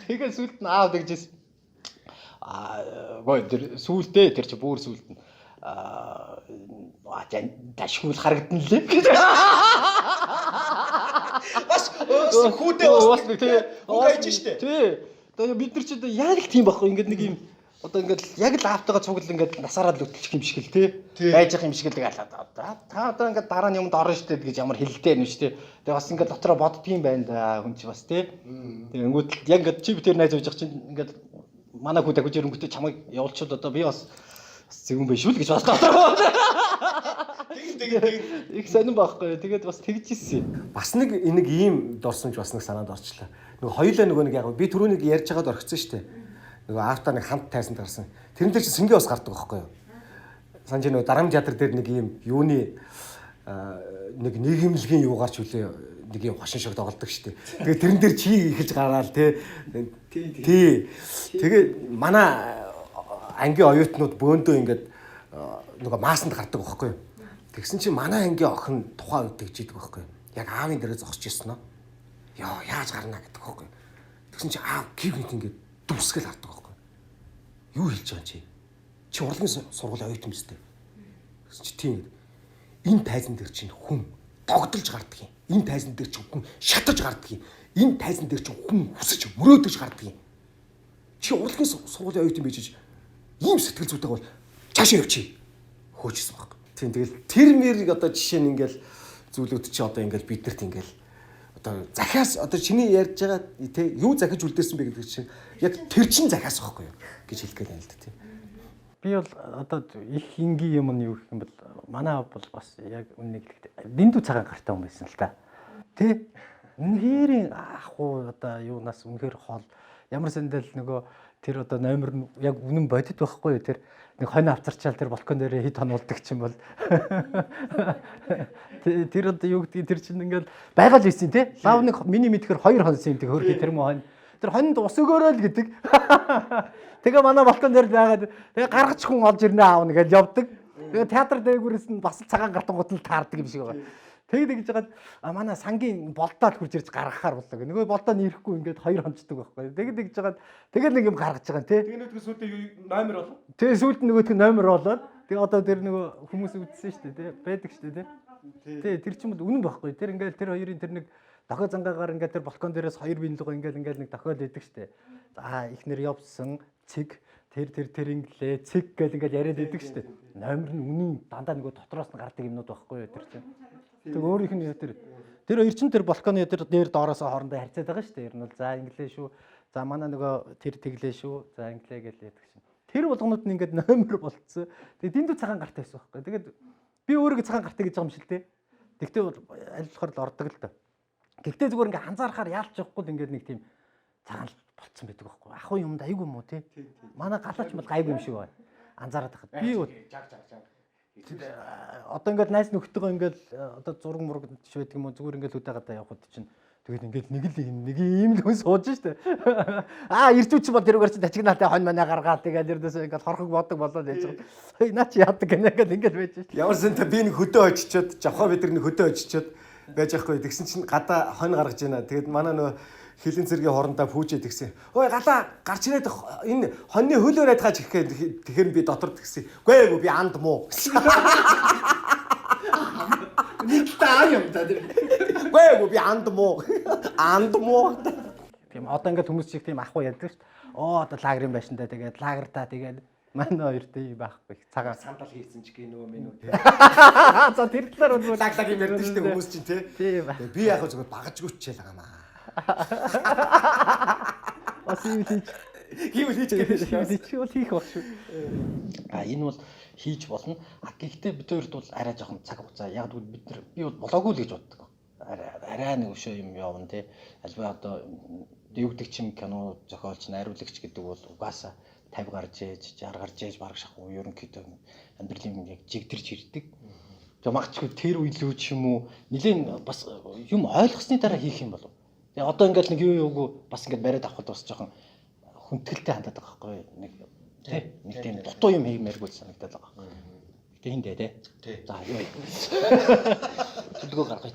Тэгээд сүүлд нь аав тэгжсэн. Гой тэр сүүлдээ тэр чи бүр сүүлд нь дашгуул харагдан лээ гэдэг. Бас хүүдээ бас тий. Угайж штэ. Тий. Одоо бид нар ч одоо яг л тийм байхгүй ингээд нэг юм одоо ингээд яг л аавтайгаа цугл ингээд насаараа л өтөлчих юм шиг л тий. Байж ах юм шиг л галаад та одоо ингээд дараа нь юмд орно штэ гэж ямар хэлэлтэй юм штэ. Тэгээ бас ингээд дотроо боддгийм байна да хүн чи бас тий. Тэгээ өнгөт яг ингээд чи битэр найз байж ах чинь ингээд манай хүүд агж ирэнгүүтээ чамайг явуулчихвал одоо би бас зэгүн биш үү гэж бас дотроо. Тэгээд их сонирн байхгүй. Тэгээд бас тэгж ирсэн. Бас нэг ийм дорсомж бас нэг санаанд орчлоо. Нөгөө хоёулаа нөгөө нэг яг би түрүүнийг ярьж байгаад орхисон шүү дээ. Нөгөө автаа нэг хамт тайсан гарсан. Тэрэн дээр чинь сэнгээ бас гардаг байхгүй юу? Санаж нөгөө дарамт театр дээр нэг ийм юуны нэг нийгэмлэгийн юу гарч үлээ нэг юм хошин шиг тоглодог шүү дээ. Тэгээд тэрэн дээр чи ихэлж гараал тий. Тэгээд манай ангийн оюутнууд бөөндөө ингээд нөгөө маасанд гардаг байхгүй юу? Тэгсэн чинь манай ангийн охин тухайн үед тэгжийдэг байхгүй юу? Яг аавын дээрээ зогсож ирсэн нөө. Яа яаж гарна гэдэг байхгүй юу? Тэгсэн чинь аав гівгэнт ингээд дүсгэл хардаг байхгүй юу? Юу хэлж байгаа чи? Чи урлагийн сургуулийн оюутан биз дээ. Тэгсэн чи тийм. Энэ тайзан дээр чинь хүн догдолж гардаг юм. Энэ тайзан дээр чинь хүн шатаж гардаг юм. Энэ тайзан дээр чинь хүн хүсэж мөрөөдөж гардаг юм. Чи урлагийн сургуулийн оюутан байж ийм сэтгэл зүйтэй бол цаашаа явчих. Хөөжсөн баг. Тийм тэгэл тэр мэрийг одоо жишээ нь ингээл зүйлүүд чи одоо ингээл биднэрт ингээл одоо захиас одоо чиний ярьж байгаа тий юу захиж үлдээсэн бэ гэдэг чинь яг тэр чин захиас байхгүй юу гэж хэлэх гээд байна л да тий. Би бол одоо их энгийн юм нь юу гэх юм бол манай аав бол бас яг үннийг хэлэхдээ дэндүү цагаан гартай хүн байсан л та. Тэ? Үнэхээр ах уу одоо юунаас үнэхээр хол ямар сандал нөгөө тэр одоо номер нь яг үнэн бодит байхгүй юу? Тэр нэг хонь авцарчаал тэр балкон дээр хэд хонуулдаг ч юм бол. Тэр одоо юу гэдгийг тэр чинь ингээл байгаал ийсэн тий. Лав нэг миний мэдхээр 2 хонсон юм тэг хөрхий тэр мөн хонь. Тэр хонд ус өгөөрэй л гэдэг. Тэгээ манай балкон дээр байгаад тэгээ гаргач хүн олж ирнэ аавна гэж явдаг. Тэгээ театр дээгүүрээс нь бас цагаан гартангууд нь таардаг юм шиг байгаа. Тэгж жагаад манай сангийн болдоод хурж ирж гаргахаар боллоо. Нөгөө болдоо нэрэхгүй ингээд 2 хонцдог байхгүй. Тэгж жагаад тэгэл нэг юм гаргаж байгаа тий. Тэгээ нөгөөдгөө сүйдээ номер болов. Тэгээ сүйд нөгөөдгөө номер болоод тэгээ одоо тэр нөгөө хүмүүс үдсэн шүү дээ тий. Байдаг шүү дээ тий. Тий тэр чинь үнэн байхгүй. Тэр ингээд тэр хоёрын тэр нэг дохой зангаагаар ингээд тэр балкон дээрээс 2 бинлгоо ингээд нэг дохиол идэг шүү дээ. За ихнэр явсан цэг тэр инглээ цэг гэл ингээд яриад идэг шүү дээ. Номер нь үнэн дандаа нөгөө дотроос нь гардаг юмнууд байхгүй тэр чинь. Тэг өөрийнх нь тэр хоёр чинь тэр балконы тэр дээр доороос хоорондоо харьцаад байгаа шүү дээ. Ер нь бол за инглээ шүү. За манай нөгөө тэр тэглээ шүү. За инглээ гэл яддаг шин. Тэр болгонууд нь ингээд номер болцсон. Тэгээ дэндүү цагаан гартай байсан байхгүй. Тэгээд би өөрийгөө цагаан гартай гэж байгаа юм шиг л те. Тэгтээ бол аль болохоор л ордог л доо. Гэхдээ зүгээр ингээд анзаарахаар яалч явахгүй л ингээд нэг тийм цагаан болцсон байдаг байхгүй. Ахуй юмд айгүй юм уу те. Манай галаач бол гайгүй юм шиг байна. Анзаараад тахад би одоо ингээд найс нөхдөйгөө ингээд одоо зураг мураг швэдэг юм уу зүгээр ингээд үдээгээд явхад чинь тэгээд ингээд нэг ийм л хүн сууж штэ ирчүүч бол тэрүүгээр чинь тачигнаатай хонь манаа гаргаад тэгээд ердөөсөө ингээд хорхог бодог болоод яж байгаа наа чи яадаг гэнэ ингээд байж штэ Ямар сэнтэй би нэг хөдөө очичоод жавхаа бид нар нэг хөдөө очичоод байж байхгүй тэгсэн чинь гадаа хонь гаргаж байна. Тэгээд манай нөө хилийн цэргийн хорондоо пүүжээд гисэн. Ой галаа гарч ирээд энэ хоньны хөлөөр айдгаач гэхэд тэгэхээр би дотор гисэн. Үгүй би анд муу. Нэг таа юм та тэр. Үгүй би анд муу. Анд муу. Тийм одоо ингээд хүмүүс шиг тийм ахуй яддаг шүү дээ. Одоо лагерын байшиндаа тэгээд лагертаа тэгээд манай хоёртой байхгүй цагаан Сандал хийсэн ч гинөө минут. за тэр талаар бол Лаг юм ярьдаг шүү дээ хүмүүс чинь тий. Тийм ба. Би яг зүгээр багажгүй ч ял байгаа маа. Бас юм хийж хийх баг шүү. Энэ бол хийж болно. Гэхдээ бид хоёрт бол арай жоохон цаг хугацаа. Яг л бид нар би бол болоогүй л гэж боддог. Арай нэг өшөө юм явна тий. Альва одоо юу гэдэг чим кино зохиолч, найруулагч гэдэг бол угаасаа 50 гарч ээж, 60 гарч ээж бараг шахуу ерөнхийдөө амьдралын яг жигдэрч ирдэг. Тэгээ магадгүй тэр үйлөө ч юм уу нэгэн бас юм ойлгосны дараа хийх юм болов. Тэгээ одоо ингээл нэг юугүй бас ингээд бариад авахд бас жоохон хүндгэлтэй хандаад байгаа байхгүй нэг тий нэг тийм дутуу юм хиймээргүй санагдаад байгаа. Гэтэ хин дээ тий. За юу. Төлгөө гаргая.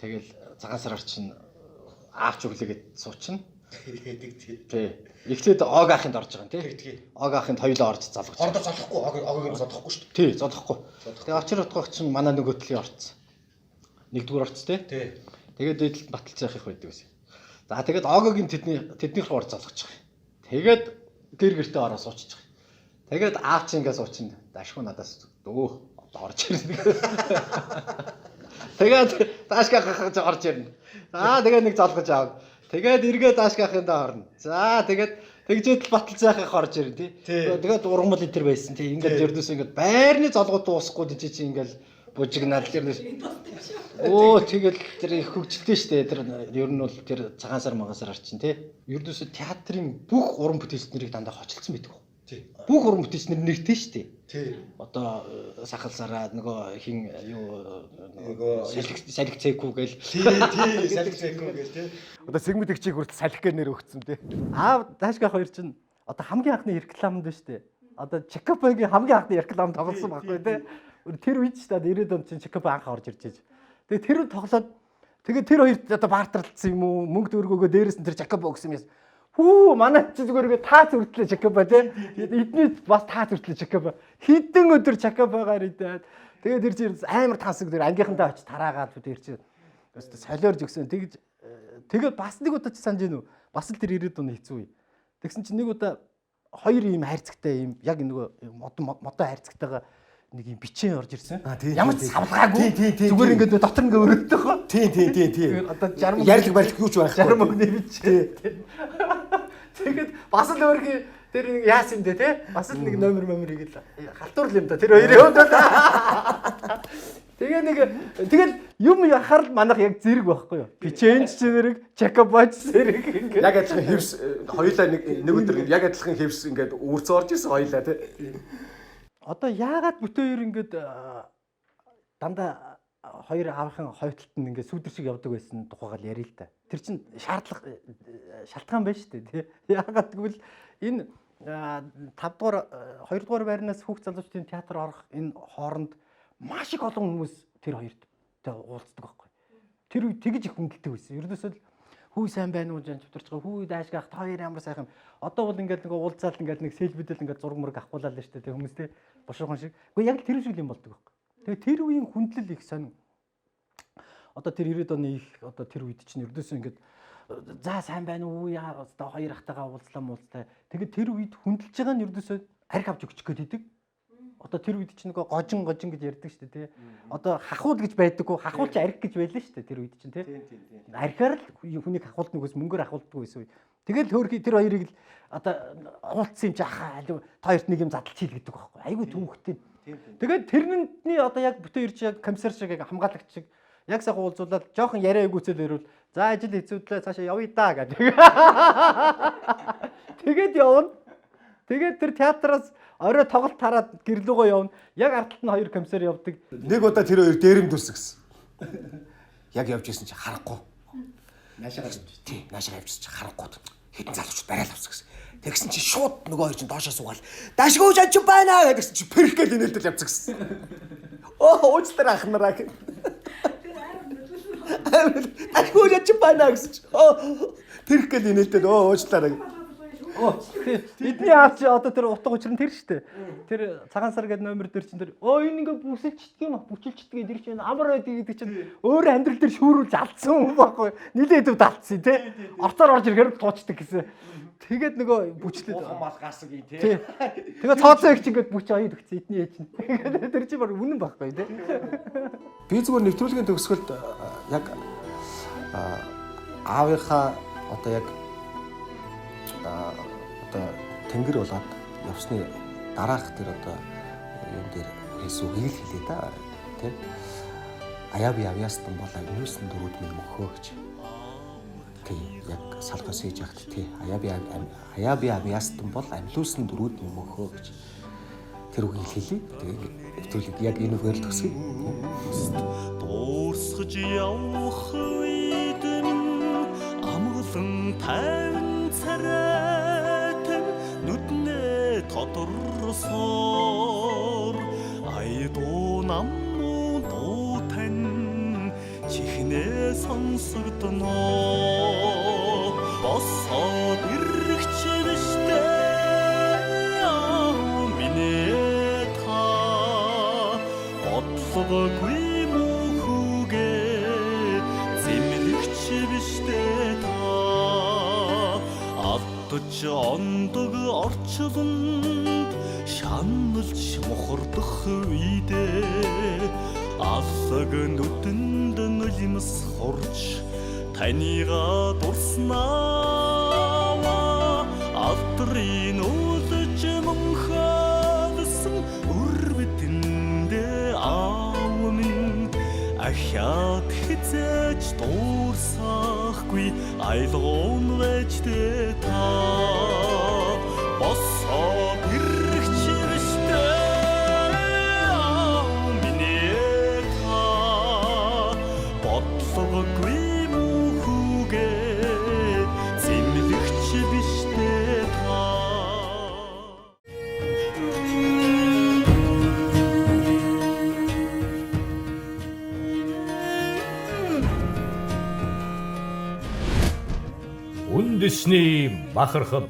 Тэгэл цагаан сараар чинь аавч өглөөгээд суучна. Тий. Эхлээд ог ахынд орж байгаа юм тий. Ог ахынд хоёулаа орж залгаж. Ордоо золохгүй, огийг зодохгүй шүү дээ. Тий, зодохгүй. Тэгээ очир утгах чинь манай нөгөө төлөй орцсон. Нэгдүгээр орц тий. Тий. Тэгээд дээдэлд баталцах их байдаг байсан. За тэгээд огогийн тэднийх рүү орж залгаж байгаа. Тэгээд гэр гэртээ ороо суучиж байгаа. Тэгээд аав чи ингээс суучна. Дашгүй надаас дөө орж ирнэ. Тэгээд даашгаа гахаж орж ирнэ. За тэгээд нэг залгаж аав. Тэгээд эргээд даашгаахындаа хорно. За тэгээд тэгжээд л баталцаахыг орж ирнэ тий. Тэгээд ургамал энэ төр байсан тий. Ингээд ердөөс ингээд байрны золгууд дуусахгүй дижи чи ингээд бужигнаал ердөөс. Оо тэгэл тэр их хөвгчлээ штэ. Тэр ер нь бол тэр цагаан сар магасар арчин тий. Ердөөс театрын бүх уран бүтээлчнэрийг дандаа хочилсан байдаг. Тий. Бүх уран бүтээлчнэр нэртэй штэ. Тий. Одоо сахал сараа нөгөө хин юу нөгөө салхи цэкүү гээл. Тий, салхи цэкүү гээл тий. Одоо сэгмэдэгчийг хүртэл салхи гэ нэр өгцөн тий. Аав даашгаах хоёр чинь одоо хамгийн анхны рекламд байна штэ. Одоо Чекапогийн хамгийн анхны рекламд тоглосон байхгүй тий. Тэр үед ч та 90-ад онд чинь Чекапо анх орж ирж байж. Тэгээ тэр үед тоглоод тэгээ тэр хоёрт одоо бартарлцсан юм уу? Мөнгө дөргөөгөө дээрээс нь тэр Чекапо өгсөн юм. Хүү манай чи зүгээр таа зүртлээ Чекапо тий. Эдний бас таа зүртлээ Чекапо. Хідэн өдөр Чекапогаар идээд тэгээд тэр чинь амар тансаг тэр ангийнхандаа очиж тараагаад тэр чинь өстө солиорж өгсөн. Тэгж тэгээд бас нэг удаа чи санаж гинүү. Бас л тэр 90-ад оны хэцүү үе. Тэгсэн чинь нэг удаа хоёр ийм хайрцагтай ийм яг нөгөө модон хайрцагтайгаа нэг юм бичээ орж ирсэн. Ямар ч савлгаагүй. Зүгээр ингээд дотор ингээ өрөөдтэй хоо. Тий. Одоо 60 Ярилг барилг юу ч байхгүй. 60 мөнгөний бичээ. Тэгээд бас л өөрхий тэр нэг яасан юм дээ тий. Бас л нэг номер хийгээл халтуурл юм да. Тэр хоёрын хувьд. тэгэл юм яхаар манайх яг зэрэг байхгүй юу? Пиченч зэрэг, Чакабач зэрэг ингээд. Яг адилхан хевс хоёулаа нэг өдөр яг адилхан хевс ингээд үрц орж ирсэн хоёулаа тий. Одоо яагаад бүтэн хоёр ингээд дандаа хоёр аавынхан хойтолт нь ингээд сүдэр шиг явдаг байсан тухайгаар ярил л да. Тэр чинь шалтгаан байна шүү дээ тий. Яагаад гэвэл энэ 5 дугаар 2 дугаар байрнаас хүүхд залуучдын театр орох энэ хооронд маш их олон хүмүүс тэр хоёрт уулздаг байхгүй. Тэр үе тэгж их хүндэлдэг байсан. Ердөөсөө хүү сайн байна уу гэж чивтэрч байгаа. Хүү даашгаах та хоёр ямар сайхан. Одоо бол ингээд нэг уулзаал ингээд нэг сэлбэдэл ингээд зураг мөрөг авахуулаад л шүү дээ. Хүмүүс те бошуухан шиг. Гэхдээ яг л тэр шиг юм болдог байхгүй. Тэгээ тэр үеийн хүндлэл их сонин. Одоо тэр 90-ад оны их одоо тэр үед чинь ердөөсөө ингээд за сайн байна уу яа одоо хоёр ахтайгаа уулзлаа. Тэгээд тэр үед хүндэлж байгаа нь ердөөсөө арх авч өгчих гээд идэг. Одоо тэр үед чинь нөгөө гожин гэж ярьдаг шүү дээ тий. Одоо хахуул гэж байдаггүй. Хахуул чи арх гэж байлаа шүү дээ тэр үед чинь тий. Архиар л хүнийг хахуулдаг нүгээс мөнгөөр хахуулдаг байсан үе. Тэгэл хөөрхий тэр хоёрыг л одоо уулцсан юм чи ахаа та хоёрт нэг юм задлж хий гэдэг байхгүй. Айгу түүхтэй. Тэгээд тэрний одоо яг бүтэн ирж яг комиссар шиг яг хамгаалагч шиг яг сайхан уулзуулаад жоохон яриа өгөөцөл өрөөл за ажил хэцүүдлээ цаашаа явъя да гэдэг. Тэгээд явна. Тэгээд тэр театраас орой тоглолт хараад гэрлүүгөө явна. Яг ард талд нь хоёр комиссар явдаг. Нэг удаа тэр хоёр дээрэм дүрсэн гэсэн. Яг явж исэн чи харахгүй. Наашаа гарч тий, наашаа явжсэн чи харахгүй. Хэдэн залуучууд барайл авсан гэсэн. Тэгсэн чи шууд нөгөө хоёр чинь доошоо суугаал. Дашгүй жаач байна гэдгсэн чи перхэл инээлдэл явцсан гэсэн. Оо уучлаарай ах нараа гэх. Дашгүй жаач байна гэсэн чи. Перхэл инээлдэл уучлаарай. Эдний аав чи одоо тэр утга учир нь тэр штэ. Тэр цагаан сар гэдэг номер дээр чинь тэр энэ ингээ бүсэлчдэг юм бүчилчдэг тэр чинь амар байдаг гэдэг чинь өөрөө амьдрал дээр шүүрүүлж алдсан юм байхгүй. Нилээ идэв далтсан тий. Орцоор орж ирэхээр туучдаг гэсэн. Тэгээд нөгөө бүчлээд мал гасаг юм тий. Тэгээд цооцоо их чинь ингээ бүч аяд өгсөн эдний ээж нь. Тэр чинь баг үнэн байхгүй тий. Би зүгээр нэвтрүүлгийн төгсгөлд яг аавынхаа одоо яг одоо тэнгэр болоод явсны дараах тэр одоо юм дээр хэлсэн үгийг хэлээ да тий. Аяаби авьяастан бол амьлуулсан дөрүүд минь мөхөө гэж. Тий яг салхаас хийж яхад тий аяаби авьяастан бол амьлуулсан дөрүүд минь мөхөө гэж. Тэр үгийг хэлээ. Тэгээд нэвтрүүлэг яг энэ үгээр л төгсгөе. Дуусгаж явах үед минь амгалан тайван царайтан нүднээ тодорсоор айдуу намуу дуу тань чихнээ сонсогдно босоод ирэх чивштэй минь та бодлогогүй мөхөгээ зэмлэх чивштэй Атж ондог орчлонд шаналж мохордох үедээ алсаг нүдэнд нулимс хурж танига дурснаа автрын уулж мөнхөдсөн үрбэтэндээ аав минь ахяд хизэж дуурсахгүй айлгон вэжтэй та босоод ирэх чивштэй минь та бодлогогүй мөхөгээ зэмлэх чивштэй та үндэсний бахархал